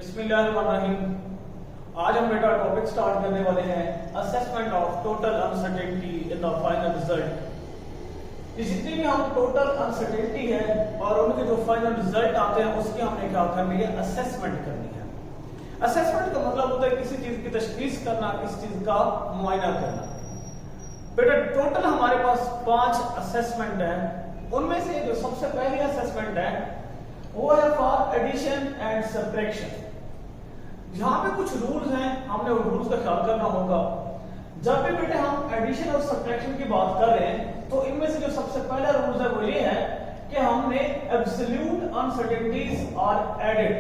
बिस्मिल्लाहिर्रहमानिर्रहीम। आज हम बेटा टॉपिक स्टार्ट करने वाले हैं assessment of total uncertainty in the final result. जितनी भी हम टोटल अनसर्टेनिटी है और उनके जो फाइनल रिजल्ट आते हैं उसकी हमने क्या करनी है, असेसमेंट करनी है। असेसमेंट का मतलब होता है किसी चीज की तशखीस करना, किसी चीज का मुआयना करना। बेटा टोटल हमारे पास 5 असेसमेंट है। उनमें से जो सबसे पहली असेसमेंट है वो है फॉर एडिशन एंड सब्ट्रैक्शन। यहाँ पे कुछ रूल्स हैं, हमने उन रूल्स का ख्याल करना होगा। जब भी बेटे हम एडिशन और सब्ट्रैक्शन की बात कर रहे हैं तो इनमें से जो सबसे पहला रूल है वो ये है कि हमने एब्सोल्यूट अनसर्टेनिटीज आर एडेड,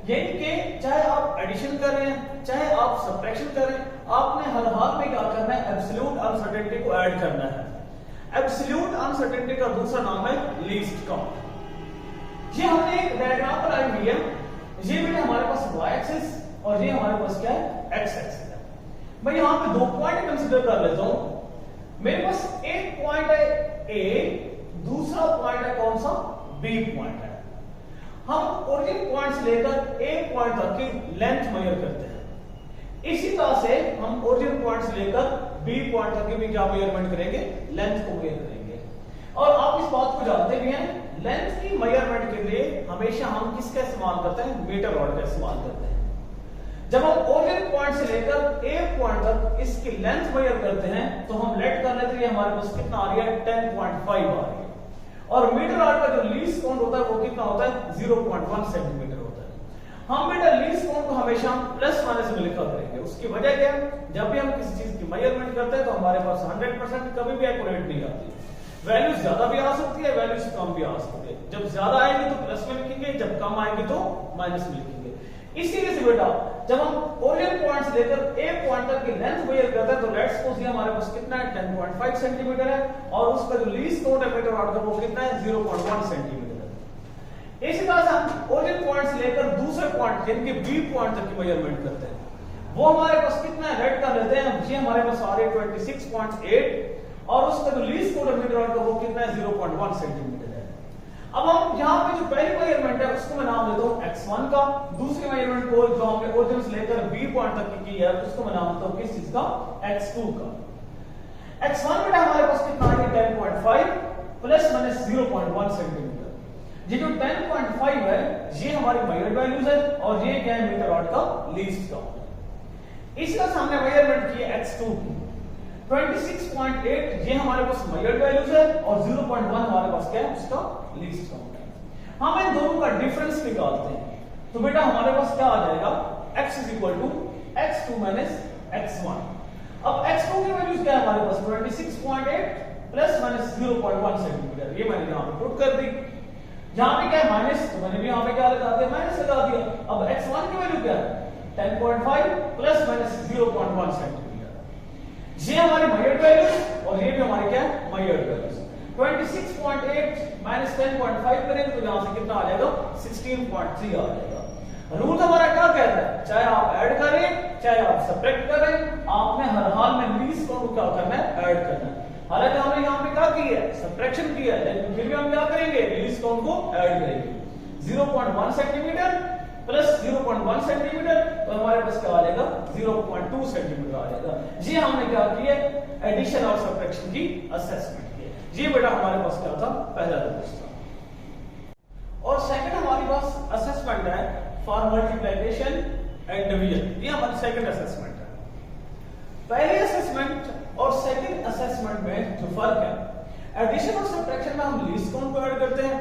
यानी कि चाहे आप एडिशन कर रहे हैं चाहे आप सब्ट्रैक्शन कर रहे हैं, आपने हर हाल में क्या करना है, एब्सोल्यूट अनसर्टेनिटी को ऐड करना है। एब्सोल्यूट अनसर्टेनिटी का दूसरा नाम है लीस्ट काउंट। ये हमने एक डायग्राम बनाई हुई है। ये बेटे हमारे पास y एक्सिस और ये हमारे पास क्या है, x एक्सिस है। मैं यहां पे 2 पॉइंट कंसीडर कर लेता हूं। मेरे पास एक पॉइंट है A, दूसरा पॉइंट है कौन सा, B पॉइंट है। हम ओरिजिन पॉइंट से लेकर A पॉइंट तक की लेंथ मेजर करते हैं। इसी तरह से हम ओरिजिन पॉइंट से लेकर B पॉइंट तक की भी क्या मेजरमेंट करेंगे, लेंथ को मेजर करेंगे। और आप इस बात को जानते भी हैं, लेंथ की मेजरमेंट के लिए हमेशा हम किसका इस्तेमाल करते हैं, मीटर रॉड का इस्तेमाल करते हैं। जब हम ओरिजिन पॉइंट से लेकर A पॉइंट तक इसकी लेंथ मेजर करते हैं तो हम लेट कर लेते हैं हमारे पास कितना आ रही है, 10.5 आ रही है। और मीटर रॉड का जो लीस्ट काउंट होता है वो कितना होता है, 0.1 सेंटीमीटर होता है। हम बेटा लीस्ट काउंट को हमेशा प्लस माइनस में लिखा करेंगे। उसकी वजह क्या है, जब भी हम किसी चीज की मेजरमेंट करते हैं तो हमारे पास 100% कभी भी एक्यूरेट नहीं आती। वैल्यूज ज्यादा भी आ सकती है, वैल्यूज कम भी आ सकती है। जब ज्यादा आएगी तो प्लस में लिखेंगे, जब कम आएगी तो माइनस में लिखेंगे। इसीलिए से बेटा जब हम ओरिजिन पॉइंट से लेकर A पॉइंट तक की लेंथ मेजर करते हैं तो लेट्स सपोज ये हमारे पास कितना है, 10.5 सेंटीमीटर है और उसका जो लीस्ट काउंट है मीटर रॉड का वो कितना है, 0.1 सेंटीमीटर है। इसी तरह से हम ओरिजिन पॉइंट से लेकर दूसरे पॉइंट यानी कि B पॉइंट तक की मेजरमेंट करते हैं। वो हमारे पास कितना है, रेड कर लेते हैं। ये हमारे पास आ रही है 26.8 और उसका जो लीस्ट काउंट है मीटर रॉड का वो कितना है, 0.1 सेंटीमीटर है। अब हम यहाँ पे जो पहली मेजरमेंट है उसको मैं नाम देता हूँ x1 का। दूसरी मेजरमेंट को जो हमने ओरिजिन से लेकर B पॉइंट तक की है उसको मैं नाम देता हूँ किस चीज का, x2 का। x1 बेटा हमारे पास कितना है, 10.5 प्लस माइनस 0.1 सेंटीमीटर। ये जो 10.5 है ये हमारी मेजर्ड वैल्यूज है और ये क्या है, मीटर रॉड का लीस्ट काउंट। इसका हमने मेजरमेंट की है x2 की। 26.8 ये हमारे पास मेजर्ड वैल्यूज है और 0.1 हमारे पास क्या है, उसका लीस्ट काउंट है। हम इन दोनों का डिफरेंस निकालते हैं तो बेटा हमारे पास क्या आ जाएगा, x is equal to x2 minus x1। अब x2 की वैल्यूज क्या है हमारे पास, 26.8 प्लस माइनस 0.1 सेंटीमीटर। ये मैंने यहां पे पुट कर दी। यहां पे क्या है माइनस, तो मैंने भी यहां पे क्या लगा दिया, माइनस लगा दिया। अब x1 की वैल्यू क्या है, 10.5 प्लस माइनस 0.1 सेंटीमीटर। ये हमारी मेजर्ड वैल्यूज और ये भी हमारी क्या है, मेजर्ड वैल्यूज। 26.8 माइनस 10.5 करेंगे तो यहां से कितना आ जाएगा, 16.3 आ जाएगा। रूल हमारा क्या कहता है, चाहे आप ऐड करें चाहे आप सब्ट्रैक्ट करें, आपने हर हाल में लीस्ट काउंट को क्या करना है, ऐड करना है। हालांकि हमने यहां पे क्या की है, सब्ट्रैक्शन की है, लेकिन फिर भी हम क्या करेंगे, लीस्ट काउंट को ऐड करेंगे। 0.1 सेंटीमीटर प्लस 0.1 सेंटीमीटर तो हमारे पास क्या आ जाएगा, 0.2 सेंटीमीटर आ जाएगा। ये हमने क्या की है, एडिशन और सब्ट्रैक्शन की असेसमेंट की है। ये बेटा हमारे पास क्या था, पहला रूल था। और सेकंड हमारे पास असेसमेंट है फॉर मल्टीप्लिकेशन एंड डिवीजन। ये हमारी सेकंड असेसमेंट है। पहले असेसमेंट और सेकंड असेसमेंट में जो फर्क है, एडिशन और सब्ट्रैक्शन में हम लीस्ट काउंट को ऐड करते हैं,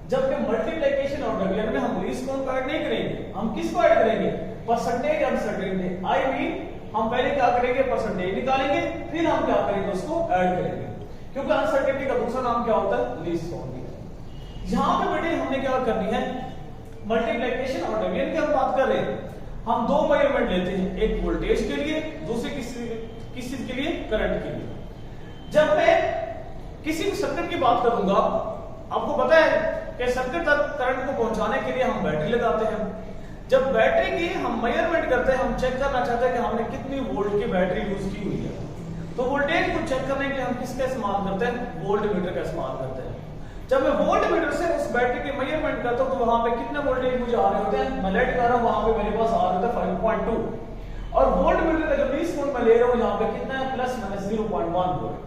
जबकि मल्टीप्लिकेशन और डिवीजन में हम लीस्ट काउंट को ऐड नहीं करेंगे। हम किसको ऐड करेंगे, परसेंटेज अनसर्टेनिटी। आई मीन हम पहले क्या करेंगे, परसेंटेज निकालेंगे फिर हम क्या करेंगे, उसको ऐड करेंगे, क्योंकि अनसर्टेनिटी का दूसरा नाम क्या होता है, लीस्ट काउंट। यहां पे बेटे हमने क्या करनी है, मल्टीप्लिकेशन और डिवीजन की हम बात कर रहे हैं। हम 2 मेजरमेंट लेते हैं, एक वोल्टेज के लिए, दूसरे किस चीज के लिए, करंट के लिए। जब मैं किसी भी सर्किट की बात करूंगा, आपको पता है कि सर्किट तक करंट को पहुंचाने के लिए हम बैटरी लगाते हैं। जब बैटरी की हम मेजरमेंट करते हैं, हम चेक करना चाहते हैं कि हमने कितनी वोल्ट की बैटरी यूज की हुई है, तो वोल्टेज को चेक करने के लिए हम किसका इस्तेमाल करते हैं, वोल्ट मीटर का इस्तेमाल करते हैं। जब मैं वोल्ट मीटर से उस बैटरी की मेजरमेंट करता हूं तो वहां पे कितने वोल्टेज मुझे आ रहे होते हैं, मैं लेट कर रहा हूं, वहां पे मेरे पास आ रहे होते हैं 5.2 और वोल्ट मीटर का जो लीस्ट काउंट मैं ले रहा हूं यहां पे कितना है, प्लस माइनस 0.1 वोल्ट।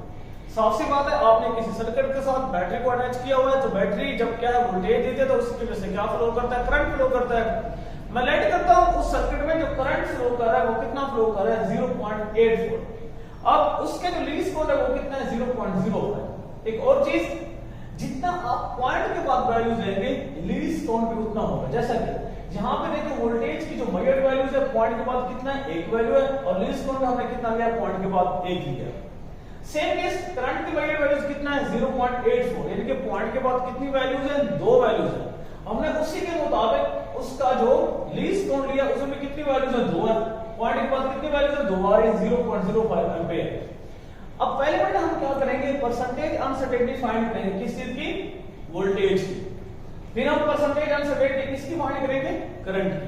साफ सी बात है, आपने किसी सर्किट के साथ बैटरी को अटैच किया हुआ है तो बैटरी जब क्या है वोल्टेज देती है तो उसकी वजह से क्या फ्लो करता है, करंट फ्लो करता है। मैं लेट करता हूं उस सर्किट में जो करंट फ्लो कर रहा है वो कितना फ्लो कर रहा है, 0.84। अब उसके जो लीस्ट काउंट है वो कितना है, 0.05। एक और चीज, जितना आप पॉइंट के बाद वैल्यूज लेंगे लीस्ट काउंट भी उतना होगा। जैसा कि यहां पे देखो वोल्टेज की जो मेजर्ड वैल्यूज है पॉइंट के बाद कितना है, एक वैल्यू है और लीस्ट काउंट में हमने कितना लिया, पॉइंट के बाद एक ही लिया। सेम केस करंट की मेजर्ड वैल्यूज कितना है, 0.84, यानी कि पॉइंट के बाद कितनी वैल्यूज है, दो वैल्यूज है। हमने उसी के मुताबिक उसका जो लीस्ट काउंट लिया उसमें कितनी वैल्यूज है, दो है, पॉइंट के बाद कितनी वैल्यूज है, दो आ रही है, 0.05 एम्पीयर। अब पहले बेटा हम क्या करेंगे, परसेंटेज अनसर्टेनिटी फाइंड करेंगे, किस चीज की, वोल्टेज की। फिर हम परसेंटेज अनसर्टेनिटी किसकी फाइंड करेंगे, करंट की।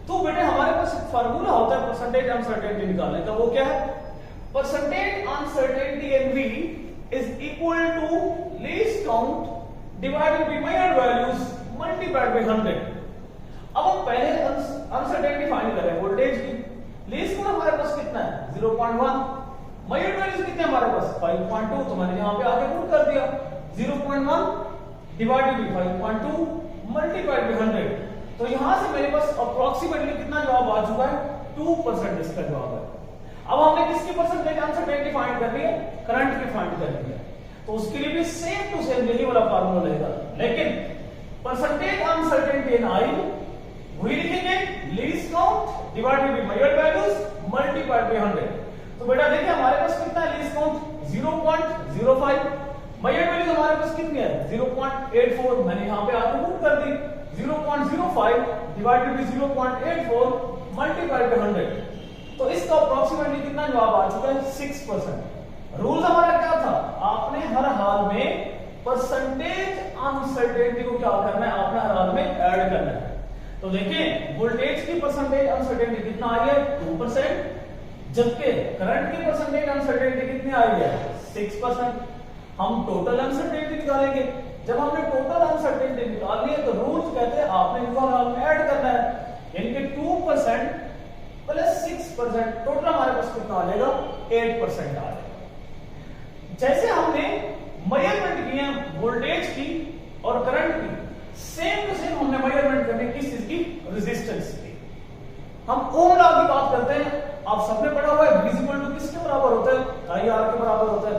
तो बेटे हमारे पास एक फार्मूला होता है परसेंटेज अनसर्टेनिटी निकालने का, वो क्या है, percentage uncertainty in V is equal to least count divided by measured values multiplied by 100। अब हम पहले अनसर्टेनिटी फाइंड कर रहे हैं वोल्टेज की। लीस्ट काउंट हमारे पास कितना है, 0.1, मेजर्ड वैल्यूज कितने हमारे पास, 5.2, तो मैंने यहां पे आगे पुट कर दिया, 0.1 डिवाइडेड बाय 5.2 मल्टीप्लाइड बाय 100। तो यहां से मेरे पास अप्रोक्सीमेटली कितना जवाब आ चुका है, 2% इसका जवाब है। अब हमने किसकी परसेंटेज अनसर्टेनिटी फाइंड कर ली है, करंट की फाइंड कर ली है, तो उसके लिए भी सेम टू सेम यही वाला फार्मूला रहेगा। लेकिन परसेंटेज अनसर्टेनिटी इन आई वही लिखेंगे, least count divided by measured values multiplied by 100। तो बेटा देखिए हमारे पास कितना है, लीस्ट काउंट 0.05, मेजर्ड वैल्यूज हमारे पास कितनी है, 0.84, मैंने यहां पे आगे पुट कर दी, 0.05 डिवाइडेड बाय 0.84 मल्टीप्लाइड बाय 100। तो इसका अप्रोक्सीमेटली कितना जवाब आ चुका है, 6%। रूल हमारा क्या था, आपने हर हाल में परसेंटेज अनसर्टेनिटी को क्या करना है, आपने हर हाल में ऐड करना है। तो देखिए वोल्टेज की परसेंटेज अनसर्टेनिटी कितना आई है, 2%, जबकि करंट की परसेंटेज अनसर्टेनिटी कितनी आई है, 6%। हम टोटल अनसर्टेनिटी निकालेंगे। जब हमने टोटल अनसर्टेनिटी निकाल ली है तो रूल्स कहते हैं आपने इनको हर हाल में ऐड करना है, यानी कि 2% प्लस 6%, टोटल हमारे पास कितना आ जाएगा, 8% आ जाएगा। जैसे हमने मेजरमेंट किए वोल्टेज की और करंट की, सेम टू सेम हमने मेजरमेंट करनी किस चीज की, रेजिस्टेंस की। हम ओम लॉ की बात करते हैं, आप सबने पढ़ा हुआ है, V इक्वल टू किसके बराबर होता है, IR के बराबर होता है।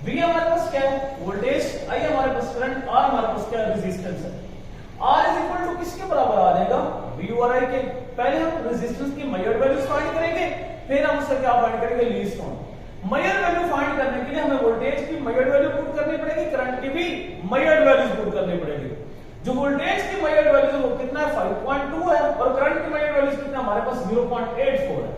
V हमारे पास क्या है, वोल्टेज, I हमारे पास करंट, R हमारे पास क्या है, रेजिस्टेंस है। R इज इक्वल टू किसके बराबर आ जाएगा, V और I के। पहले हम रेजिस्टेंस की मेजर्ड वैल्यूज फाइंड करेंगे, फिर हम उससे क्या फाइंड करेंगे, least count. Measured value find करने के लिए हमें वोल्टेज की मेजर्ड वैल्यू पुट करनी पड़ेगी, करंट की भी मेजर्ड वैल्यूज पुट करनी पड़ेगी। जो वोल्टेज की मेजर्ड वैल्यूज है वो कितना है, 5.2 है, और करंट की मेजर्ड वैल्यूज कितना हमारे पास 0.84 है।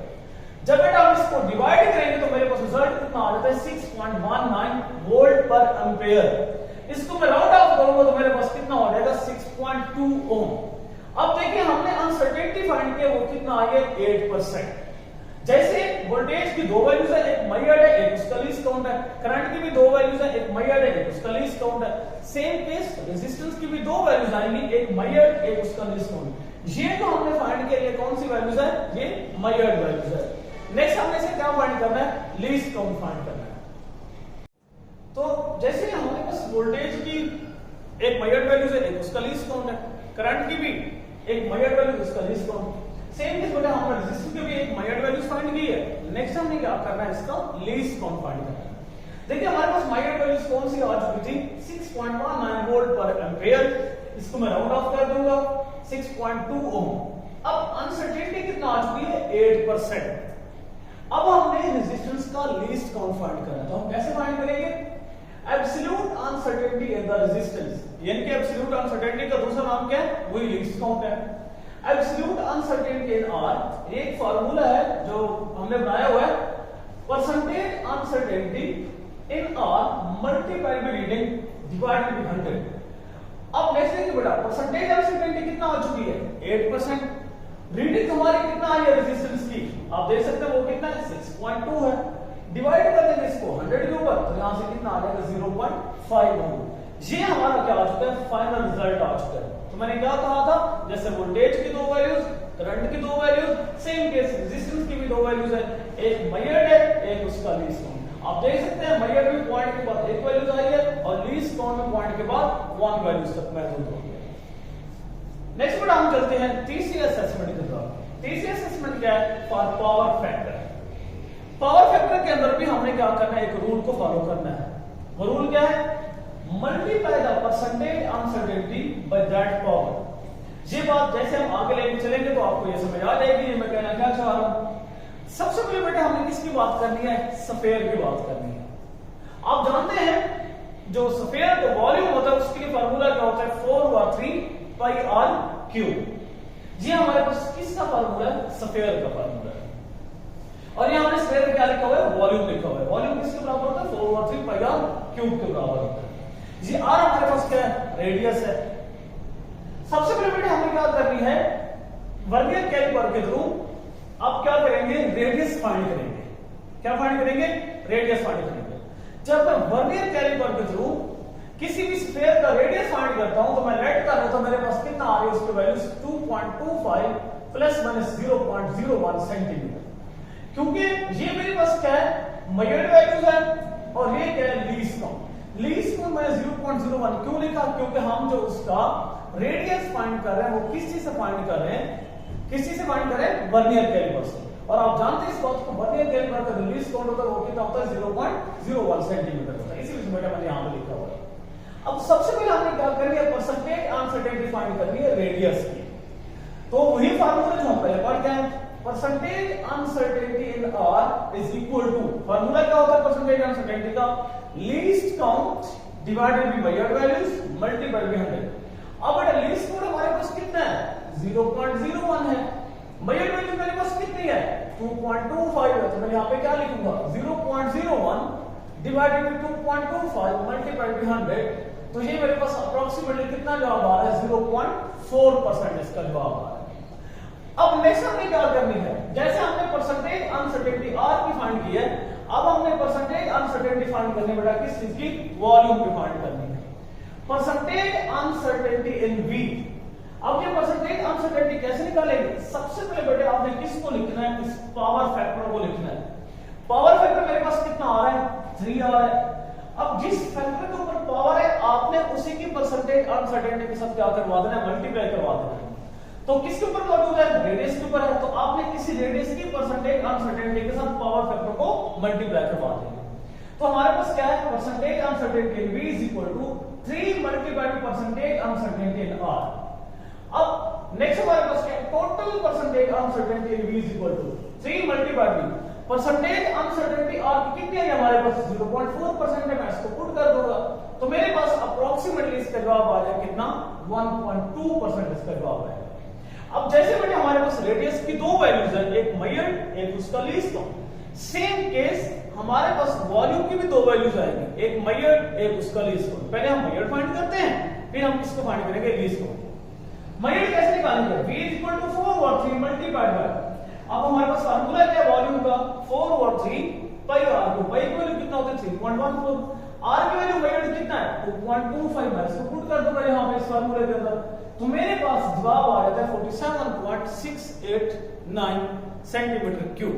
जब बेटा हम इसको डिवाइड करेंगे तो मेरे पास रिजल्ट कितना आ जाता है, 6.19 वोल्ट पर एम्पीयर। इसको मैं राउंड ऑफ करूंगा तो मेरे पास कितना हो जाएगा, 6.2 ओम। अब देखिए हमने अनसर्टेनिटी फाइंड किया, वो कितना आ गया, 8%। जैसे वोल्टेज की दो वैल्यूज है, एक मेजर्ड है, एक उसका लीस्ट काउंट है। करंट की भी दो वैल्यूज है, एक मेजर्ड है, एक उसका लीस्ट काउंट है। सेम केस रेजिस्टेंस की भी दो वैल्यूज आएंगी, एक मेजर्ड, एक उसका लीस्ट काउंट। ये जो हमने फाइंड किया, ये कौन सी वैल्यूज है, ये मेजर्ड वैल्यूज है। नेक्स्ट हमने इसे क्या फाइंड करना है, लीस्ट काउंट फाइंड करना है। तो जैसे हमारे पास वोल्टेज की एक मेजर्ड वैल्यूज है, एक उसका लीस्ट काउंट है, करंट की भी एक मेजर्ड वैल्यू, उसका लीस्ट काउंट। सेम केस बेटा हमने रेजिस्टेंस की भी एक मेजर्ड वैल्यूज फाइंड की है। नेक्स्ट हमने क्या करना है, इसका लीस्ट काउंट फाइंड करना है। देखिए हमारे पास मेजर्ड वैल्यूज कौन सी आ चुकी थी, 6.19 वोल्ट पर एम्पीयर। इसको मैं राउंड ऑफ कर दूंगा, 6.2 ओम। अब अनसर्टेनिटी कितना आ चुकी है, 8%। अब हमने रेजिस्टेंस का लीस्ट काउंट फाइंड करना है, तो हम कैसे फाइंड करेंगे, absolute uncertainty in the resistance, यानी कि एब्सोल्यूट अनसर्टेनिटी का दूसरा नाम क्या है, वही लीस्ट काउंट है। एब्सोल्यूट अनसर्टेनिटी इन R एक फार्मूला है जो हमने बनाया हुआ है, percentage uncertainty in R multiplied by reading divided by 100। अब नेक्स्ट देखिए बेटा, परसेंटेज अनसर्टेनिटी कितना आ चुकी है, 8%। रीडिंग हमारी कितना आई है रेजिस्टेंस की, आप देख सकते हैं वो कितना है, 6.2 है। डिवाइड कर देंगे इसको 100 के ऊपर, तो यहां से कितना आ जाएगा, 0.5 ओम। ये हमारा क्या आ चुका है, फाइनल रिजल्ट आ चुका है। तो मैंने क्या कहा था, जैसे वोल्टेज की दो वैल्यूज, करंट की दो वैल्यूज, सेम केस रेजिस्टेंस की भी दो वैल्यूज है, एक मेजर्ड है, एक उसका लीस्ट काउंट। आप देख सकते हैं मेजर्ड में पॉइंट के बाद एक वैल्यूज आई है और लीस्ट काउंट में पॉइंट के बाद 1 वैल्यूज तक मौजूद होगी। नेक्स्ट पर हम चलते हैं तीसरी असेसमेंट की तरफ। तीसरी असेसमेंट क्या है, for power factor. Power factor के अंदर भी हमने क्या करना है, एक रूल को फॉलो करना है। वो रूल क्या है, multiply the percentage uncertainty by that power. ये बात जैसे हम आगे लेके चलेंगे तो आपको ये समझ आ जाएगी मैं कहना क्या चाह रहा हूं। सबसे पहले बेटा हमने किसकी बात करनी है, स्फीयर की बात करनी है। आप जानते हैं जो स्फीयर का वॉल्यूम होता है उसके लिए फार्मूला क्या होता है, 4/3 पाई आर क्यूब। ये हमारे पास किसका फार्मूला है, स्फीयर का फार्मूला है। और यहां हमने स्फीयर में क्या लिखा हुआ है, वॉल्यूम लिखा हुआ है। वॉल्यूम किसके बराबर होता है, 4/3 पाई आर क्यूब के बराबर होता है। ये आर हमारे पास क्या है, रेडियस है। सबसे पहले बेटे हमें क्या करनी है, वर्नियर कैलिपर के थ्रू आप क्या करेंगे, रेडियस फाइंड करेंगे। क्या फाइंड करेंगे, रेडियस फाइंड करेंगे। जब मैं वर्नियर कैलिपर के थ्रू किसी भी स्फीयर का रेडियस फाइंड करता हूं तो मैं लेट कर रहा हूं तो मेरे पास कितना आ रही है, उसकी वैल्यू 2.25 प्लस माइनस 0.01 सेंटीमीटर। क्योंकि ये मेरे पास क्या है, मेजर्ड वैल्यूज है और ये क्या है, लीस्ट काउंट। लीस्ट काउंट मैंने 0.01 क्यों लिखा, क्योंकि हम जो उसका रेडियस फाइंड कर रहे हैं वो किस चीज से फाइंड कर रहे हैं, किस चीज से फाइंड कर रहे हैं, वर्नियर कैलिपर से। और आप जानते हैं इस बात को, वर्नियर कैलिपर का जो लीस्ट काउंट होता है वो कितना होता है, 0.01 सेंटीमीटर होता है। इसीलिए बेटा मैंने यहां पे लिखा हुआ है। अब सबसे पहले हमने क्या करनी है, परसेंटेज अनसर्टेनिटी फाइंड करनी है रेडियस की। तो वही फार्मूला जो हम पहले पढ़ गए हैं, percentage uncertainty in R is equal to, formula क्या होता है परसेंटेज अनसर्टेनिटी का, least count divided by measured values multiplied by 100। अब बेटा लीस्ट काउंट हमारे पास कितना है, 0.01 है। मेजर्ड वैल्यू मेरे पास कितनी है, 2.25 है। तो मैं यहां पे क्या लिखूंगा, 0.01 डिवाइडेड बाय 2.25 मल्टीप्लाइड बाय 100। तो ये मेरे पास अप्रोक्सीमेटली कितना जवाब आ रहा है, 0.4% इसका जवाब आ रहा है। अब नेक्स्ट हमने क्या करनी है, जैसे हमने परसेंटेज अनसर्टेनिटी आर की फाइंड की है, अब हमने परसेंटेज अनसर्टेनिटी फाइंड करनी बेटा किस चीज की, वॉल्यूम की फाइंड करनी है। Percentage uncertainty in V. अब ये परसेंटेज अनसर्टेनिटी कैसे निकालेंगे, सबसे पहले बेटे आपने किसको लिखना है, इस पावर फैक्टर को लिखना है। पावर फैक्टर मेरे पास कितना आ रहा है, 3 आ रहा है। अब जिस फैक्टर के ऊपर पावर है आपने उसी की परसेंटेज अनसर्टेनिटी के साथ क्या करवा देना है, मल्टीप्लाई करवा देना है। तो किसके ऊपर मौजूद है, रेडियस के ऊपर है, तो आपने किसी रेडियस की परसेंटेज अनसर्टेनिटी के साथ पावर फैक्टर को मल्टीप्लाई करवा देंगे। तो हमारे पास क्या है, percentage uncertainty in v is equal to 3 multiplied by percentage uncertainty in r। अब नेक्स्ट हमारे पास क्या है, total percentage uncertainty in v is equal to 3 multiplied by percentage uncertainty r की कितनी है हमारे पास, 0.4% है। मैं इसको पुट कर दूंगा तो मेरे पास अप्रोक्सीमेटली इसका जवाब आ जाएगा कितना, 1.2% इसका जवाब है। अब जैसे बेटे हमारे पास रेडियस की दो वैल्यूज है, एक मेजर्ड एक उसका लीस्ट काउंट। सेम केस हमारे पास वॉल्यूम की भी दो वैल्यूज आएंगी, एक मेजर्ड एक उसका लीस्ट काउंट। पहले हम मेजर्ड फाइंड करते हैं, फिर हम इसको फाइंड करेंगे लीस्ट काउंट। मेजर्ड कैसे निकालेंगे, v is equal to 4/3 multiplied by, अब हमारे पास फार्मूला क्या है वॉल्यूम का, 4/3 पाई आर को, पाई की वैल्यू कितना होता है 3.14, आर की वैल्यू मेजर्ड कितना है 2.25। मैं इसको पुट कर दूंगा यहां पे इस फार्मूले के अंदर, तो मेरे पास जवाब आ जाता है 47.689 सेंटीमीटर क्यूब।